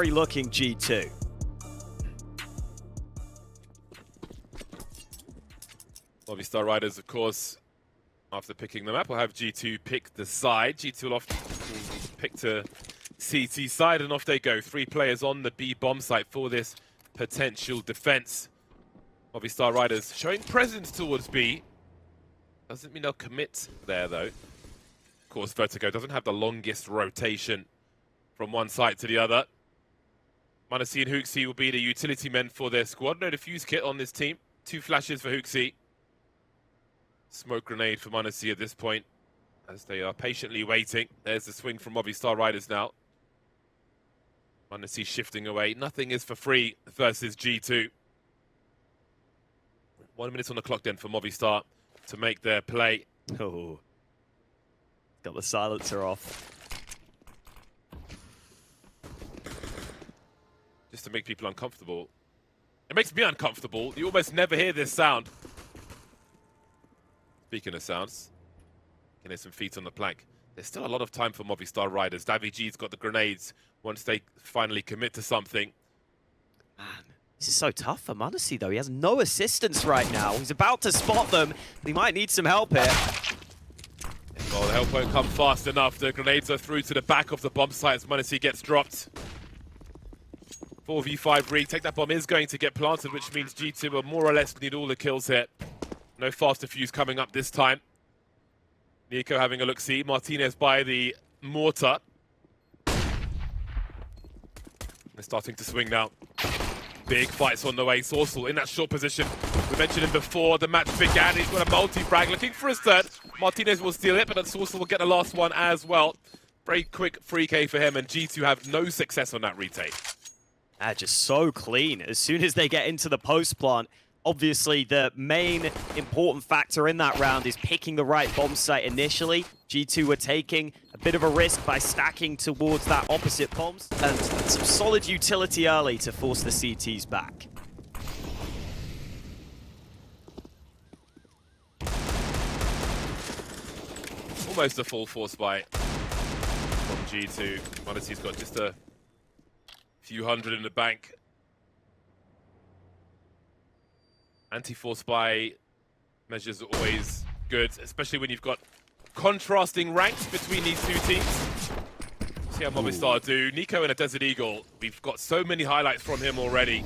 scary looking G2. Movistar Riders, of course, after picking the map, will have G2 pick the side. G2 will often pick to CT side, and off they go. 3 players on the B bomb site for this potential defense. Movistar Riders showing presence towards B. Doesn't mean they'll commit there, though. Of course, VERTIGO doesn't have the longest rotation from one side to the other. Manasi and Huxi will be the utility men for their squad. No defuse kit on this team. 2 flashes for Huxi. Smoke grenade for Manasi at this point, as they are patiently waiting. There's the swing from Movistar Riders now. Manasi shifting away. Nothing is for free versus G2. 1 minute on the clock then for Movistar to make their play. Oh, got the silencer off. Just to make people uncomfortable. It makes me uncomfortable. You almost never hear this sound. Speaking of sounds, you know, some feet on the plank. There's still a lot of time for Movistar Riders. Davy G's got the grenades once they finally commit to something. Man, this is so tough for Manasi, though. He has no assistance right now. He's about to spot them, but he might need some help here. Well, the help won't come fast enough. The grenades are through to the back of the bomb site as Manasi gets dropped. 4v5 retake. That bomb is going to get planted, which means G2 will more or less need all the kills here. No fast defuse coming up this time. niko having a look-see. Martinez by the mortar. They're starting to swing now. Big fights on the way. Sorsal in that short position. We mentioned him before the match began. He's got a multi-frag looking for his third. Martinez will steal it, but then Sorsal will get the last one as well. Very quick free K for him, and G2 have no success on that retake. Just so clean. As soon as they get into the post plant, obviously, the main important factor in that round is picking the right bomb site initially. G2 were taking a bit of a risk by stacking towards that opposite bombs, and some solid utility early to force the CTs back. Almost a full force buy from G2. Manasi's got just a few hundred in the bank. Anti-force buy measures are always good, especially when you've got contrasting ranks between these two teams. See how Movistar do. niko in a Desert Eagle. We've got so many highlights from him already.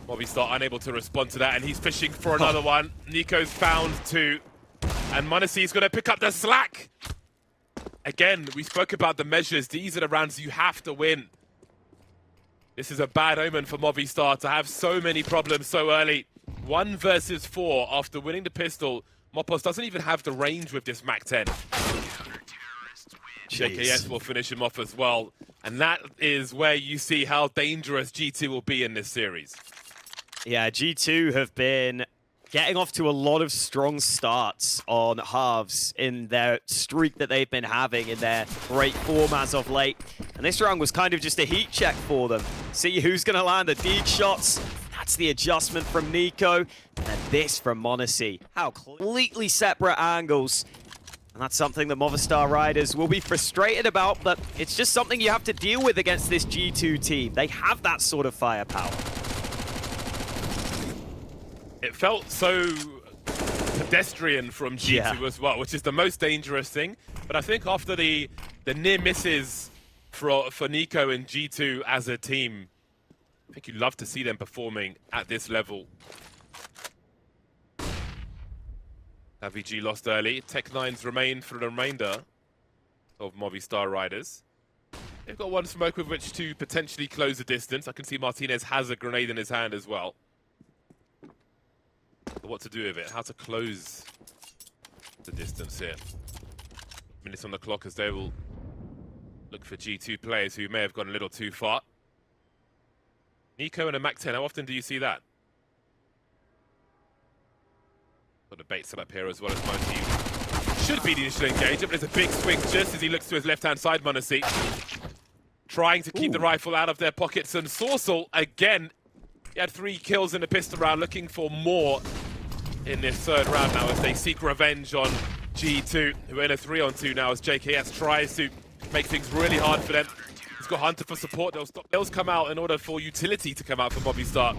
Movistar unable to respond to that, and he's fishing for another one. niko's found 2, and Manasi's going to pick up the slack. Again, we spoke about the measures. These are the rounds you have to win. This is a bad omen for Movistar to have so many problems so early. 1 versus 4 after winning the pistol. Mopos doesn't even have the range with this MAC-10. JKS will finish him off as well. And that is where you see how dangerous G2 will be in this series. Yeah, G2 have been getting off to a lot of strong starts on halves in their streak that they've been having in their great form as of late. And this round was kind of just a heat check for them. See who's going to land the deed shots. That's the adjustment from niko. And then this from Manasi. How completely separate angles. And that's something that Movistar Riders will be frustrated about, but it's just something you have to deal with against this G2 team. They have that sort of firepower. It felt so pedestrian from G2 as well, which is the most dangerous thing. But I think after the near misses for niko and G2 as a team, I think you'd love to see them performing at this level. NaVi lost early. Tech9s remain for the remainder of Movistar Riders. They've got one smoke with which to potentially close the distance. I can see Martinez has a grenade in his hand as well. But what to do with it? How to close the distance here. Minutes on the clock as they will look for G2 players who may have gone a little too far. niko and a MAC-10, how often do you see that? Got a bait set up here as well as Monty. Should be the initial engage, but there's a big swing just as he looks to his left-hand side, Manasi. Trying to keep the rifle out of their pockets, and Sorsal, again, he had 3 kills in the pistol round, looking for more in this third round now as they seek revenge on G2, who are in a 3-on-2 now as JKS tries to make things really hard for them. He's got Hunter for support. They'll stop. They'll come out in order for utility to come out for Movistar.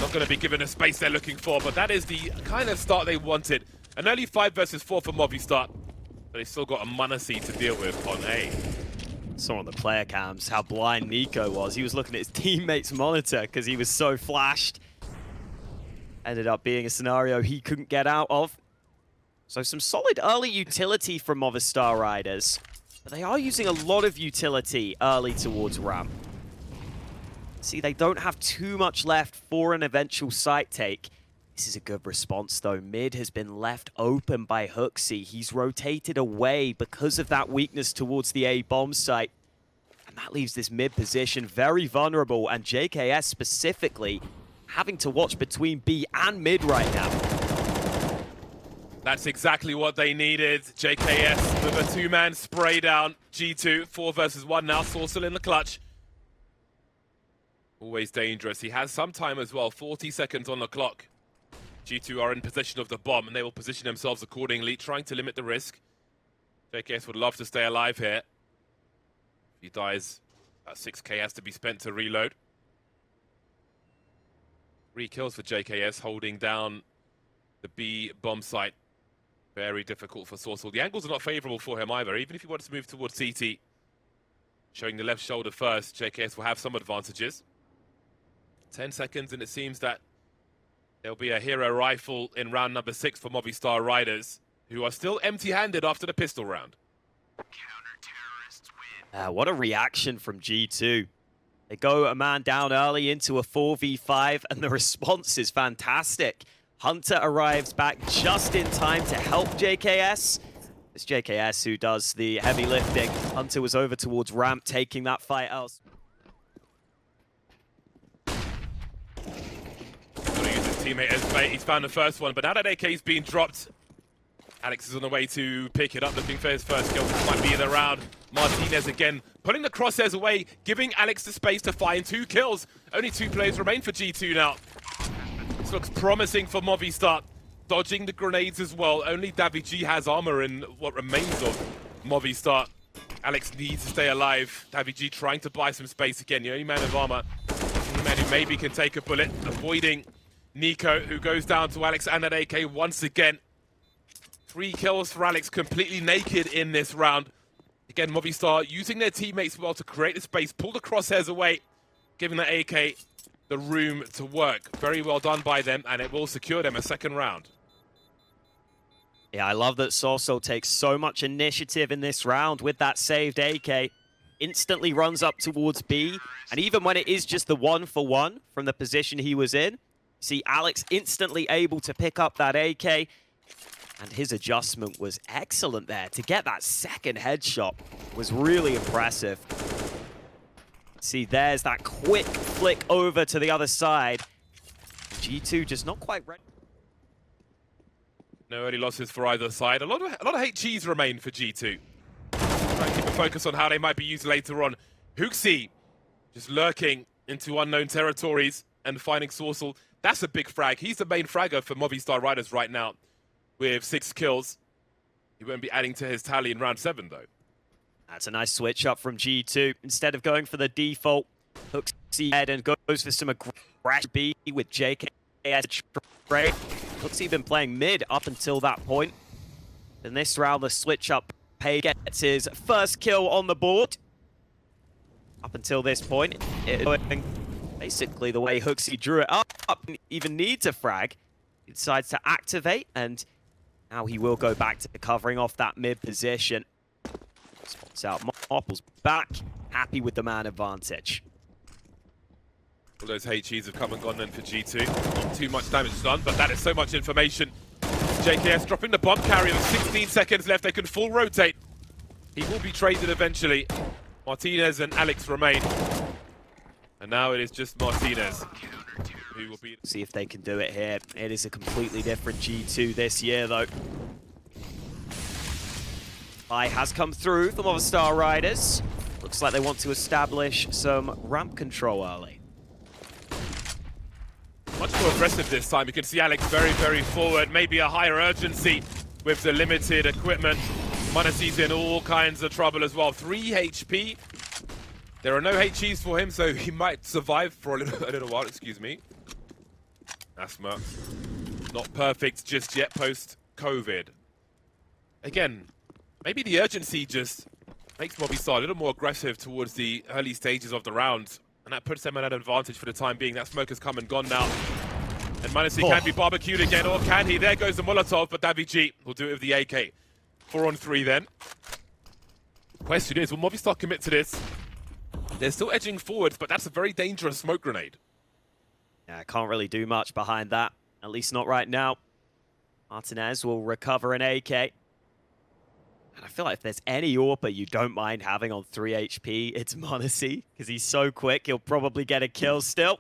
Not going to be given a space they're looking for, but that is the kind of start they wanted. An early 5 versus 4 for Movistar, but they still got a Manasi to deal with on A. Saw on the player cams how blind Niko was. He was looking at his teammate's monitor because he was so flashed. Ended up being a scenario he couldn't get out of. So some solid early utility from Movistar Riders. But they are using a lot of utility early towards ramp. See, they don't have too much left for an eventual site take. This is a good response, though. Mid has been left open by xantares. He's rotated away because of that weakness towards the A bomb site. And that leaves this mid position very vulnerable, and JKS specifically having to watch between B and mid right now. That's exactly what they needed. JKS with a 2-man spray down. G2, 4 versus 1 now. Sorcel in the clutch. Always dangerous. He has some time as well, 40 seconds on the clock. G2 are in possession of the bomb, and they will position themselves accordingly, trying to limit the risk. JKS would love to stay alive here. If he dies, 6k has to be spent to reload. 3 kills for JKS, holding down the B bomb site. Very difficult for Sorcel. The angles are not favorable for him either, even if he wants to move towards CT. Showing the left shoulder first, JKS will have some advantages. 10 seconds, and it seems that there'll be a hero rifle in round number 6 for Movistar Riders, who are still empty-handed after the pistol round. What a reaction from G2. They go a man down early into a 4v5, and the response is fantastic. Hunter arrives back just in time to help JKS. It's JKS who does the heavy lifting. Hunter was over towards ramp, taking that fight else. Teammate as bait. He's found the first one, but now that AK's been dropped, Alex is on the way to pick it up, looking for his first kill. This might be the round. Martinez again, pulling the crosshairs away, giving Alex the space to find 2 kills. Only 2 players remain for G2 now. This looks promising for Movistar. Dodging the grenades as well. Only NaVi has armor in what remains of Movistar. Alex needs to stay alive. NaVi trying to buy some space again. The only man of armor. The only man who maybe can take a bullet, avoiding Niko, who goes down to Alex and that AK once again. 3 kills for Alex, completely naked in this round. Again, Movistar using their teammates well to create the space, pull the crosshairs away, giving the AK the room to work. Very well done by them, and it will secure them a second round. Yeah, I love that Sorcel takes so much initiative in this round with that saved AK. Instantly runs up towards B, and even when it is just the 1-for-1 from the position he was in, see Alex instantly able to pick up that AK, and his adjustment was excellent there. To get that second headshot was really impressive. See, there's that quick flick over to the other side. G2 just not quite ready. No early losses for either side. A lot of HGs remain for G2. Try and keep a focus on how they might be used later on. xantares just lurking into unknown territories and finding Sorcel. That's a big frag. He's the main fragger for Movistar Riders right now with 6 kills. He won't be adding to his tally in round 7, though. That's a nice switch up from G2. Instead of going for the default, hooks head and goes for some aggressive B with JKS. Hooks been playing mid up until that point. In this round, the switch up, Pay gets his first kill on the board. Up until this point, basically the way xantares drew it up, didn't even need to frag. He decides to activate, and now he will go back to covering off that mid position. Spots out, Mopple's back, happy with the man advantage. All those HEs have come and gone then for G2. Not too much damage done, but that is so much information. JKS dropping the bomb carrier with 16 seconds left. They can full rotate. He will be traded eventually. Martinez and Alex remain. And now it is just Martinez who will be... See if they can do it here. It is a completely different G2 this year, though. Buy has come through for Movistar Riders. Looks like they want to establish some ramp control early. Much more aggressive this time. You can see Alex very, very forward. Maybe a higher urgency with the limited equipment. Manasi's in all kinds of trouble as well. 3 HP There are no HEs for him, so he might survive for a little while, excuse me. Asthma. Not perfect just yet post-COVID. Again, maybe the urgency just makes Movistar a little more aggressive towards the early stages of the round, and that puts them at an advantage for the time being. That smoke has come and gone now. And Manassi can be barbecued again, or can he? There goes the Molotov, but navy will do it with the AK. 4 on 3 then. Question is, will Movistar commit to this? They're still edging forwards, but that's a very dangerous smoke grenade. Yeah, can't really do much behind that. At least not right now. Martinez will recover an AK. And I feel like if there's any AWPer you don't mind having on 3 HP, it's Manassi, because he's so quick, he'll probably get a kill still.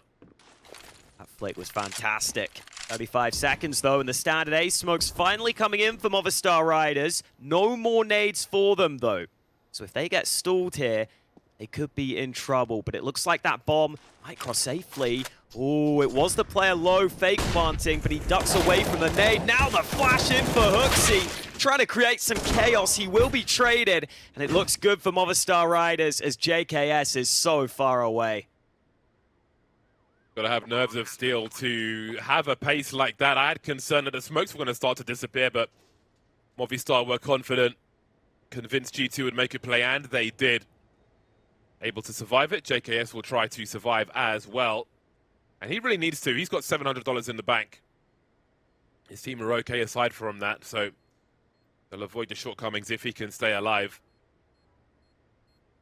That flick was fantastic. 35 seconds though, and the standard ace smoke's finally coming in for Movistar Riders. No more nades for them though. So if they get stalled here, they could be in trouble, but it looks like that bomb might cross safely. Oh, it was the player low, fake planting, but he ducks away from the nade. Now the flash in for xantares, trying to create some chaos. He will be traded, and it looks good for Movistar Riders as JKS is so far away. Got to have nerves of steel to have a pace like that. I had concern that the smokes were going to start to disappear, but Movistar were confident, convinced G2 would make a play, and they did. Able to survive it. JKS will try to survive as well. And he really needs to. He's got $700 in the bank. His team are okay aside from that, so they'll avoid the shortcomings if he can stay alive.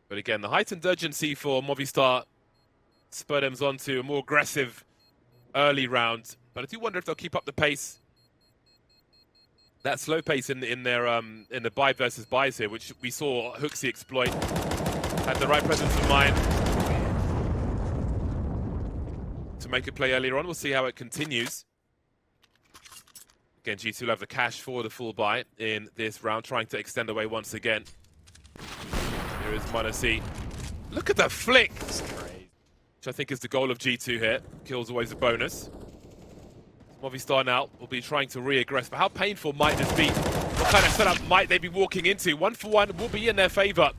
But again, the heightened urgency for Movistar spurred them on to a more aggressive early round. But I do wonder if they'll keep up the pace. That slow pace in the buy versus buys here, which we saw xantares exploit. Had the right presence of mind to make a play earlier on. We'll see how it continues. Again, G2 will have the cash for the full buy in this round, trying to extend away once again. Here is Manassi. Look at the flick! Which I think is the goal of G2 here. Kills always a bonus. Movistar now will be trying to re-aggress, but how painful might this be? What kind of setup might they be walking into? 1-for-1 will be in their favor.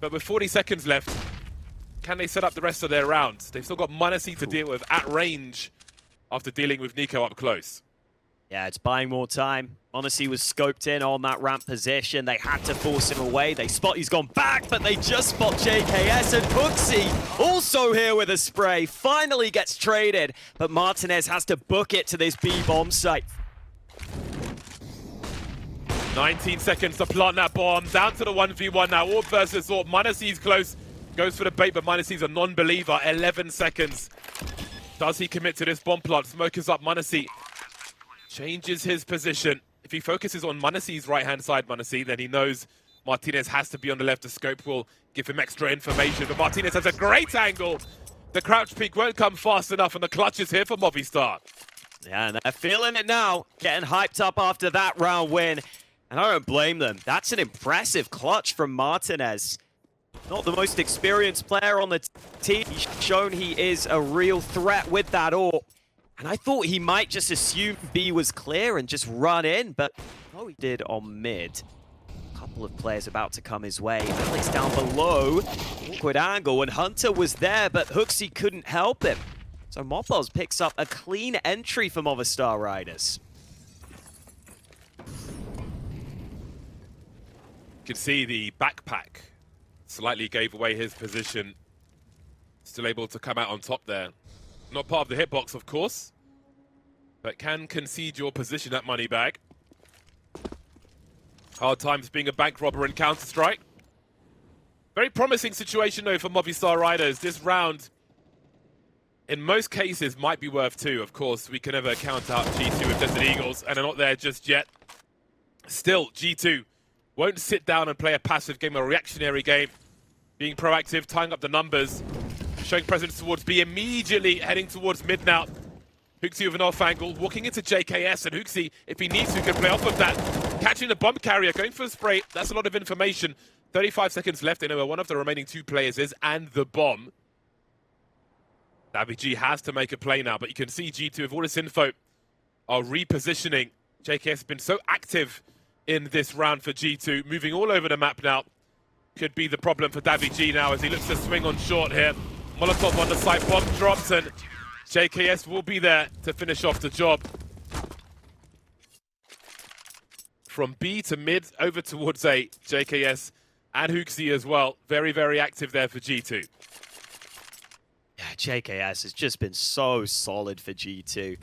But with 40 seconds left, can they set up the rest of their rounds? They've still got Manassi to deal with at range after dealing with niko up close. Yeah, it's buying more time. Manassi was scoped in on that ramp position. They had to force him away. They spot he's gone back, but they just spot JKS. And xantares also here with a spray. Finally gets traded, but Martinez has to book it to this B-bomb site. 19 seconds to plant that bomb. Down to the 1v1 now. Orb versus Orb. Manassi's close. Goes for the bait, but Manassi's a non-believer. 11 seconds. Does he commit to this bomb plant? Smoke is up. Manassi changes his position. If he focuses on Manassi's right-hand side, Manassi, then he knows Martinez has to be on the left. The scope will give him extra information. But Martinez has a great angle. The crouch peek won't come fast enough, and the clutch is here for Movistar. Yeah, and they're feeling it now. Getting hyped up after that round win. And I don't blame them. That's an impressive clutch from Martinez. Not the most experienced player on the team. He's shown he is a real threat with that AWP. And I thought he might just assume B was clear and just run in, but no, he did on mid. A couple of players about to come his way. Alex down below. Awkward angle, and Hunter was there, but xantares couldn't help him. So Mopos picks up a clean entry for Movistar Riders. You can see the backpack slightly gave away his position. Still able to come out on top there. Not part of the hitbox, of course, but can concede your position at Moneybag. Hard times being a bank robber in Counter-Strike. Very promising situation, though, for Movistar Riders. This round, in most cases, might be worth 2. Of course, we can never count out G2 with Desert Eagles, and they're not there just yet. Still, G2 won't sit down and play a passive game, a reactionary game. Being proactive, tying up the numbers, showing presence towards B, immediately heading towards mid now. xantares with an off angle, walking into JKS, and xantares, if he needs to, can play off of that. Catching the bomb carrier, going for a spray. That's a lot of information. 35 seconds left. They know where one of the remaining 2 players is, and the bomb. navy has to make a play now, but you can see G2 with all this info are repositioning. JKS has been so active in this round for G2, moving all over the map now. could be the problem for navy now as he looks to swing on short here. Molotov on the side, bomb drops, and JKS will be there to finish off the job. From B to mid, over towards A, JKS and xantares as well. Very, very active there for G2. Yeah, JKS has just been so solid for G2.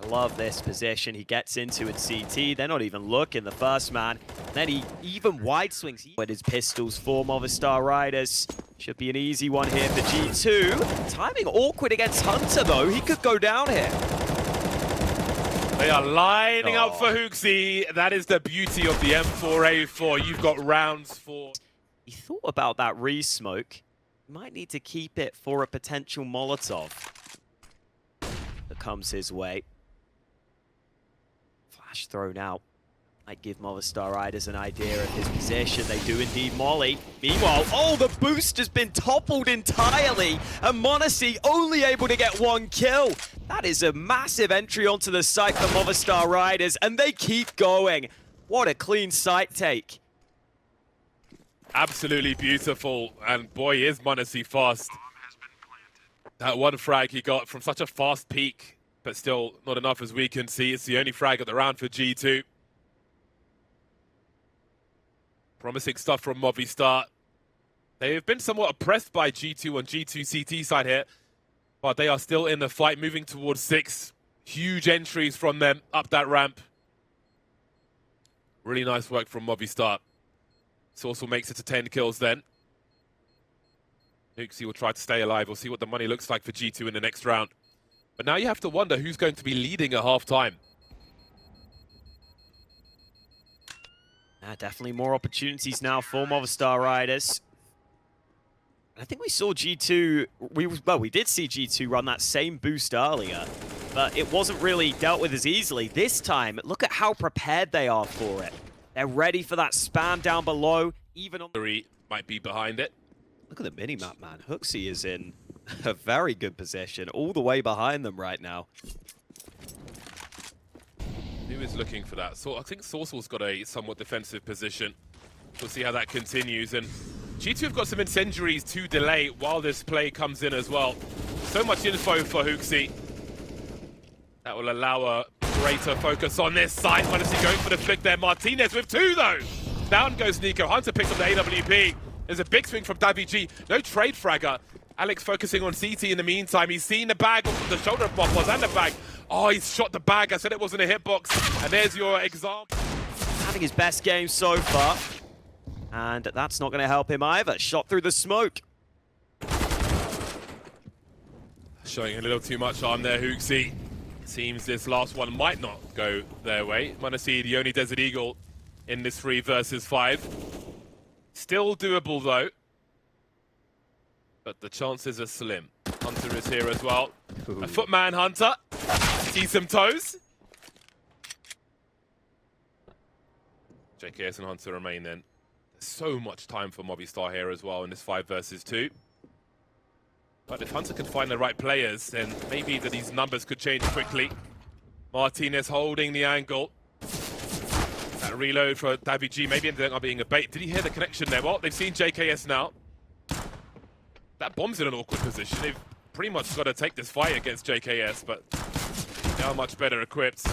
I love this position he gets into in CT. They're not even looking, the first man. Then he even wide swings with his pistols for Movistar Riders. Should be an easy one here for G2. Timing awkward against Hunter, though. He could go down here. They are lining up for xantares. That is the beauty of the M4A4. You've got rounds for... He thought about that re-smoke. Might need to keep it for a potential Molotov that comes his way. Flash thrown out. Might give Movistar Riders an idea of his position. They do indeed molly. Meanwhile, oh, the boost has been toppled entirely, and m0NESY only able to get one kill. That is a massive entry onto the site for Movistar Riders, and they keep going. What a clean site take. Absolutely beautiful, and boy, is m0NESY fast. That one frag he got from such a fast peak, but still not enough as we can see. It's the only frag of the round for G2. Promising stuff from Movistar. They have been somewhat oppressed by G2 on G2 CT side here, but they are still in the fight, moving towards 6. Huge entries from them up that ramp. Really nice work from Movistar. Sourcel makes it to 10 kills then. xantares will try to stay alive. We'll see what the money looks like for G2 in the next round. But now you have to wonder who's going to be leading at half-time. Definitely more opportunities now for Movistar Riders. I think we saw G2, we did see G2 run that same boost earlier, but it wasn't really dealt with as easily. This time, look at how prepared they are for it. They're ready for that spam down below, even on... Might be behind it. Look at the minimap, man. xantares is in a very good position, all the way behind them right now. Who is looking for that? So I think Sourcel's got a somewhat defensive position. We'll see how that continues. And G2 have got some incendiaries to delay while this play comes in as well. So much info for xantares. That will allow a greater focus on this side. m0NESY going for the flick there. Martinez with 2 though. Down goes niko. Hunter picks up the AWP. There's a big swing from navy. No trade fragger. Alex focusing on CT in the meantime. He's seen the bag off of the shoulder of Moppos and the bag. Oh, he's shot the bag. I said it wasn't a hitbox. And there's your example. Having his best game so far. And that's not going to help him either. Shot through the smoke. Showing a little too much arm there, xantares. Seems this last one might not go their way. m0NESY, the only Desert Eagle in this 3 versus 5. Still doable, though. But the chances are slim. Hunter is here as well. Ooh. A footman Hunter. See some toes. JKS and Hunter remain then. There's so much time for Movistar here as well in this 5 versus 2. But if Hunter can find the right players, then maybe these numbers could change quickly. Martinez holding the angle. That reload for navy maybe ended up being a bait. Did he hear the connection there? Well, they've seen JKS now. That bomb's in an awkward position. They've pretty much got to take this fight against JKS, but they are much better equipped.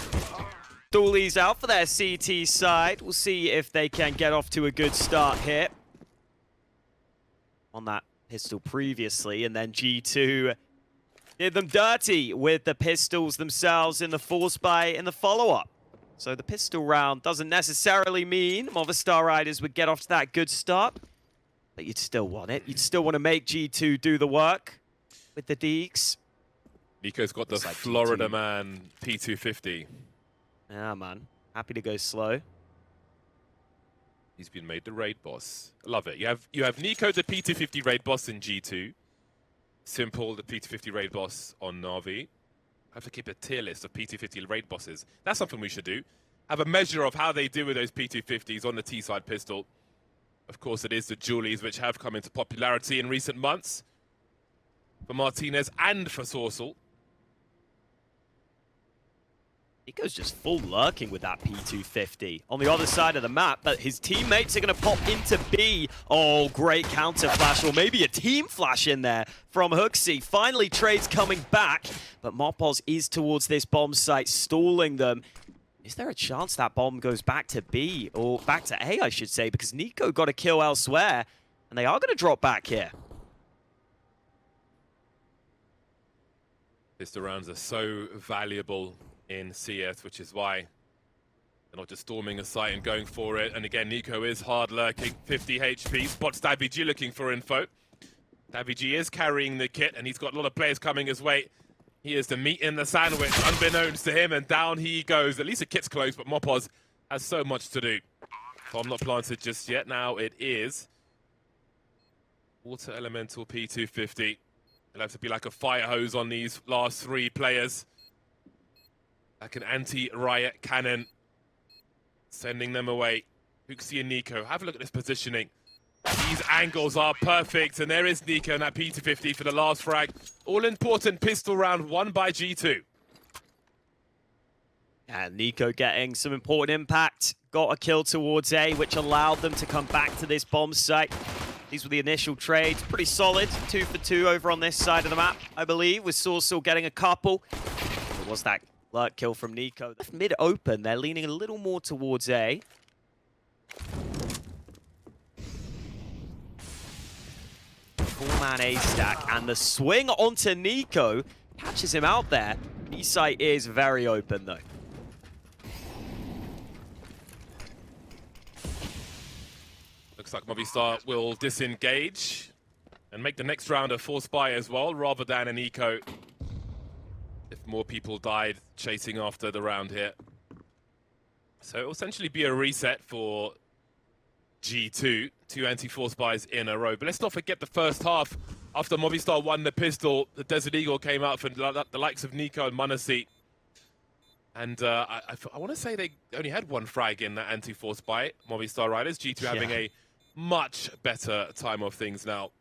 Dooley's out for their CT side. We'll see if they can get off to a good start here. On that pistol previously, and then G2 did them dirty with the pistols themselves in the force buy in the follow-up. So the pistol round doesn't necessarily mean Movistar Riders would get off to that good start, but you'd still want it. You'd still want to make G2 do the work with the Deeks. niko's got the like Florida G2. Man P250. Yeah, man. Happy to go slow. He's been made the raid boss. Love it. You have niko, the P250 raid boss in G2. Simple, the P250 raid boss on NaVi. I have to keep a tier list of P250 raid bosses. That's something we should do. Have a measure of how they do with those P250s on the T-side pistol. Of course, it is the Julies, which have come into popularity in recent months. For Martinez and for Sourcel. niko's just full lurking with that P250 on the other side of the map, but his teammates are going to pop into B. Oh, great counter flash, or maybe a team flash in there from HooXi. Finally, Trade's coming back, but Mopos is towards this bomb site, stalling them. Is there a chance that bomb goes back to B, or back to A, I should say, because niko got a kill elsewhere, and they are going to drop back here. Pistol rounds are so valuable in CS, which is why they're not just storming a site and going for it. And again, niko is hard lurking, 50 HP, spots navy looking for info. navy is carrying the kit, and he's got a lot of players coming his way. He is the meat in the sandwich, unbeknownst to him, and down he goes. At least the kit's close, but Mopos has so much to do. Bomb not planted just yet. Now it is Water Elemental P250. It'll have to be like a fire hose on these last three players. Like an anti-riot cannon. Sending them away. HooXi and niko. Have a look at this positioning. These angles are perfect. And there is niko and that P250 for the last frag. All-important pistol round won by G2. And niko getting some important impact. Got a kill towards A, which allowed them to come back to this bomb site. These were the initial trades. Pretty solid. 2 for 2 over on this side of the map, I believe, with Sourcil getting a couple. It was that lurk kill from niko. Left mid open. They're leaning a little more towards A. Four-man A stack, and the swing onto niko catches him out there. B site is very open, though. Looks like Movistar will disengage and make the next round a force buy as well, rather than an eco. If more people died chasing after the round here. So it will essentially be a reset for G2. 2 anti-force buys in a row. But let's not forget the first half. After Movistar won the pistol, the Desert Eagle came out for the likes of niko and m0NESY. And I want to say they only had one frag in that anti-force buy, Movistar Riders. G2 having a much better time of things now.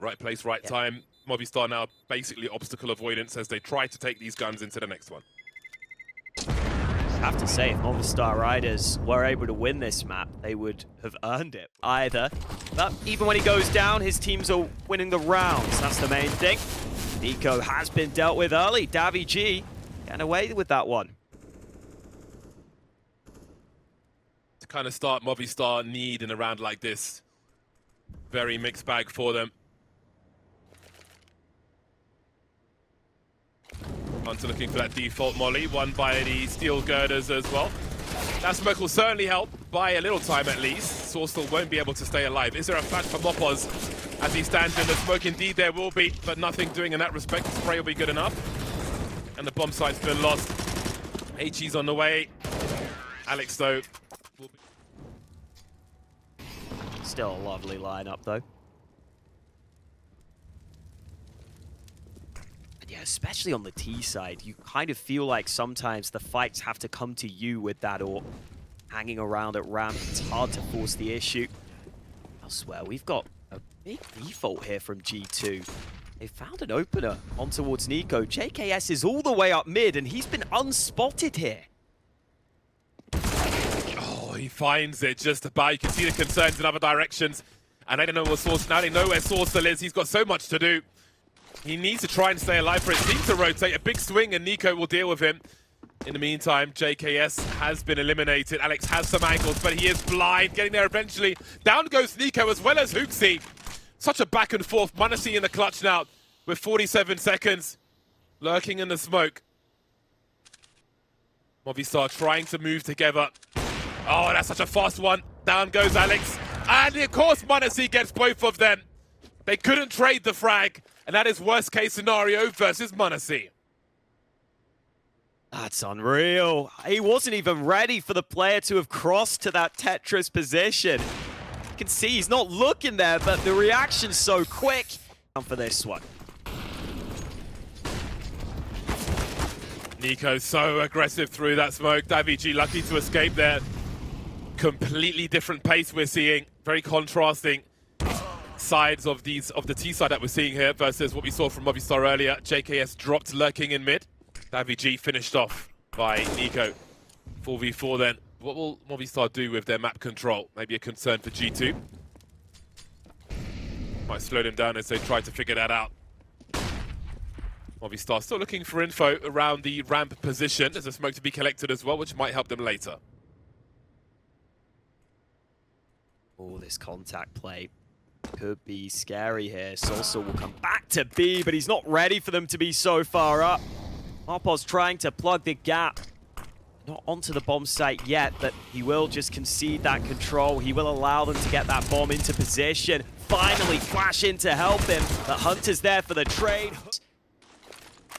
Right place, right time. Movistar now basically obstacle avoidance as they try to take these guns into the next one. I have to say, if Movistar Riders were able to win this map, they would have earned it either. But even when he goes down, his teams are winning the rounds. That's the main thing. niko has been dealt with early. navy getting away with that one. To kind of start Movistar need in a round like this. Very mixed bag for them. Hunter looking for that default molly, won by the steel girders as well. That smoke will certainly help, by a little time at least. Sourcil won't be able to stay alive. Is there a flash for Mopos as he stands in the smoke? Indeed there will be, but nothing doing in that respect. The spray will be good enough. And the bomb site's been lost. HE's on the way. Alex though will be... Still a lovely lineup though. Yeah, especially on the T side, you kind of feel like sometimes the fights have to come to you with that or hanging around at ramp. It's hard to force the issue. Elsewhere, we've got a big default here from G2. They found an opener on towards niko. JKS is all the way up mid, and he's been unspotted here. Oh, he finds it just about. You can see the concerns in other directions. And they don't know where Sourcil, now they know where Sourcil is. He's got so much to do. He needs to try and stay alive for it. Seems to rotate a big swing, and niko will deal with him. In the meantime, JKS has been eliminated. Alex has some angles, but he is blind. Getting there eventually. Down goes niko as well as HooXi. Such a back and forth. m0NESY in the clutch now with 47 seconds. Lurking in the smoke. Movistar trying to move together. Oh, that's such a fast one. Down goes Alex. And of course, m0NESY gets both of them. They couldn't trade the frag. And that is worst case scenario versus m0NESY. That's unreal. He wasn't even ready for the player to have crossed to that Tetris position. You can see he's not looking there, but the reaction's so quick. For this one. niko so aggressive through that smoke. navy lucky to escape there. Completely different pace we're seeing. Very contrasting sides of the T side that we're seeing here versus what we saw from Movistar earlier. JKS dropped lurking in mid. NaVi finished off by niko. 4v4 then. What will Movistar do with their map control? Maybe a concern for G2. Might slow them down as they try to figure that out. Movistar still looking for info around the ramp position. There's a smoke to be collected as well, which might help them later. Oh, this contact play could be scary here. Salsa will come back to B, but he's not ready for them to be so far up. Marpos trying to plug the gap. Not onto the bomb site yet, but he will just concede that control. He will allow them to get that bomb into position. Finally flash in to help him. The Hunter's there for the trade.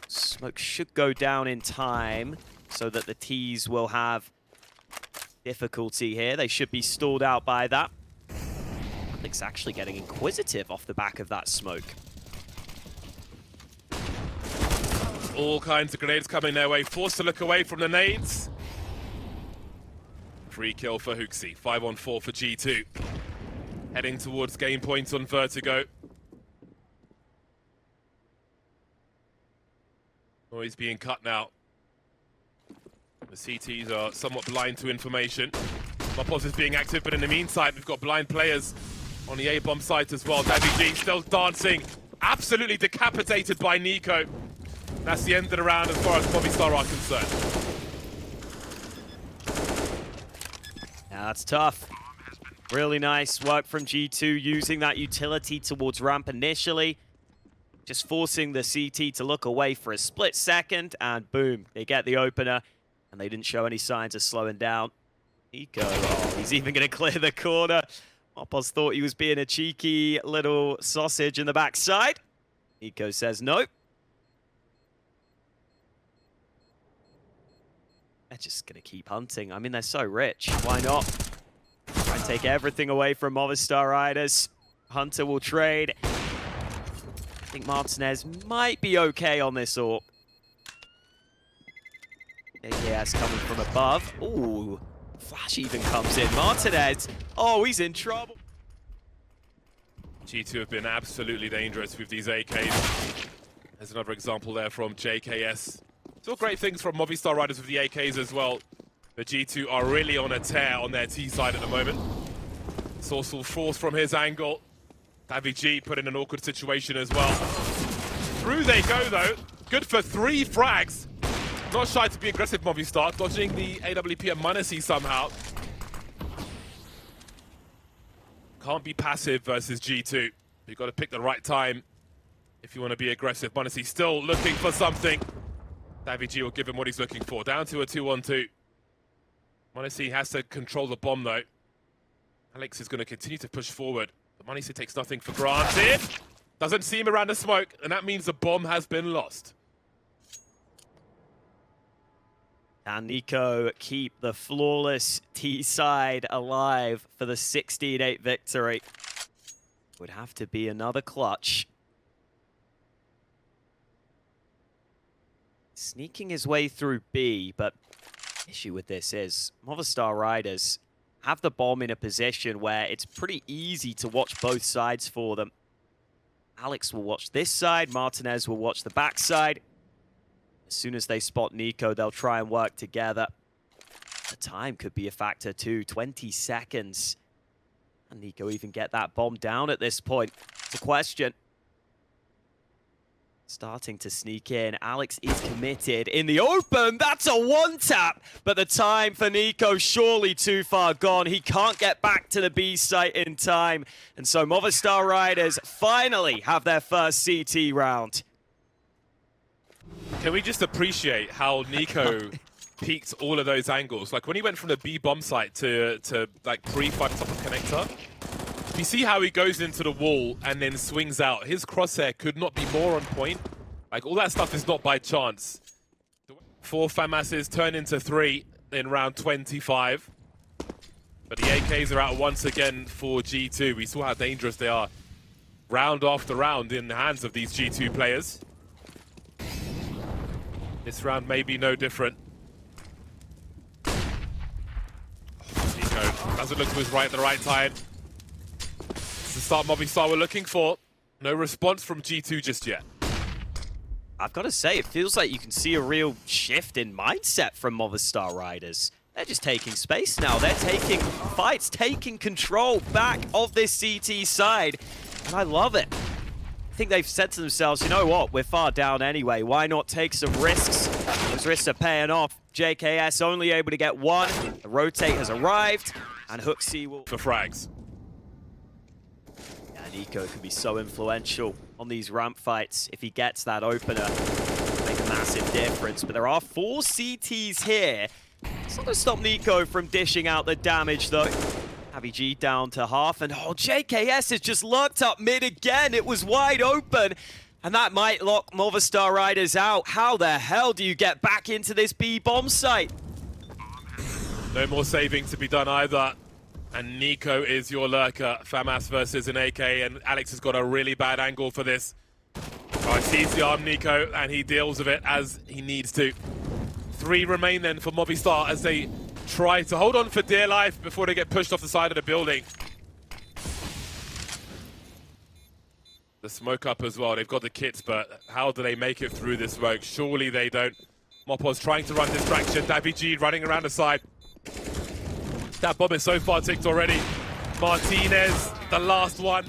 Smoke should go down in time so that the T's will have difficulty here. They should be stalled out by that. Alex actually getting inquisitive off the back of that smoke. All kinds of grenades coming their way. Forced to look away from the nades. Free kill for HooXi. 5-on-4 for G2. Heading towards game points on Vertigo. Noise being cut now. The CTs are somewhat blind to information. Marpos is being active, but in the meantime, we've got blind players on the A-bomb site as well. NaVi still dancing. Absolutely decapitated by niko. That's the end of the round as far as Movistar are concerned. Yeah, that's tough. Really nice work from G2 using that utility towards ramp initially. Just forcing the CT to look away for a split second, and boom, they get the opener, and they didn't show any signs of slowing down. niko, oh, he's even going to clear the corner. Marpos thought he was being a cheeky little sausage in the backside. niko says nope. They're just going to keep hunting. I mean, they're so rich. Why not? Try and take everything away from Movistar Riders. Hunter will trade. I think Martinez might be okay on this AWP. AKS coming from above. Ooh, Flash even comes in. Martinez, oh, he's in trouble. G2 have been absolutely dangerous with these AKs. There's another example there from JKS. Still great things from Movistar Riders with the AKs as well. The G2 are really on a tear on their T side at the moment. Sourceful force from his angle. NaVi put in an awkward situation as well. Through they go though. Good for 3 frags. Not shy to be aggressive, Movistar. Dodging the AWP at -E somehow. Can't be passive versus G2. You've got to pick the right time if you want to be aggressive. -E still looking for something. NaVi will give him what he's looking for. Down to a 2-on-2. -E has to control the bomb though. Alex is going to continue to push forward. But -E takes nothing for granted. Doesn't see him around the smoke, and that means the bomb has been lost. And niko keep the flawless T side alive for the 16-8 victory. Would have to be another clutch. Sneaking his way through B, but the issue with this is Movistar Riders have the bomb in a position where it's pretty easy to watch both sides for them. Alex will watch this side, Martinez will watch the back side. As soon as they spot niko, they'll try and work together. The time could be a factor too, 20 seconds. And niko even get that bomb down at this point? It's a question. Starting to sneak in. Alex is committed in the open. That's a one-tap. But the time for niko surely too far gone. He can't get back to the B site in time. And so Movistar Riders finally have their first CT round. Can we just appreciate how niko peaked all of those angles? Like when he went from the B bomb site to like pre-fight top of connector, you see how he goes into the wall and then swings out. His crosshair could not be more on point. Like all that stuff is not by chance. 4 FAMASs turn into 3 in round 25. But the AKs are out once again for G2. We saw how dangerous they are round after round in the hands of these G2 players. This round may be no different. niko doesn't look to his right at the right time. It's the start Movistar were looking for. No response from G2 just yet. I've got to say, it feels like you can see a real shift in mindset from Movistar Riders. They're just taking space now. They're taking fights, taking control back of this CT side. And I love it. I think they've said to themselves, you know what, we're far down anyway. Why not take some risks? Those risks are paying off. JKS only able to get one. The rotate has arrived. And Hooksy will... For frags. Yeah, niko can be so influential on these ramp fights. If he gets that opener, it'll make a massive difference. But there are 4 CTs here. It's not going to stop niko from dishing out the damage, though. NaVi down to half, and oh, JKS has just lurked up mid again. It was wide open, and that might lock Movistar Riders out. How the hell do you get back into this B bomb site? No more saving to be done either. And niko is your lurker. FAMAS versus an AK, and Alex has got a really bad angle for this. He sees the arm niko, and he deals with it as he needs to. 3 remain then for Movistar as they try to hold on for dear life before they get pushed off the side of the building. The smoke up as well. They've got the kits, but how do they make it through this smoke? Surely they don't. Mopo's trying to run distraction. NaVi running around the side. That bomb is so far ticked already. Martinez, the last one.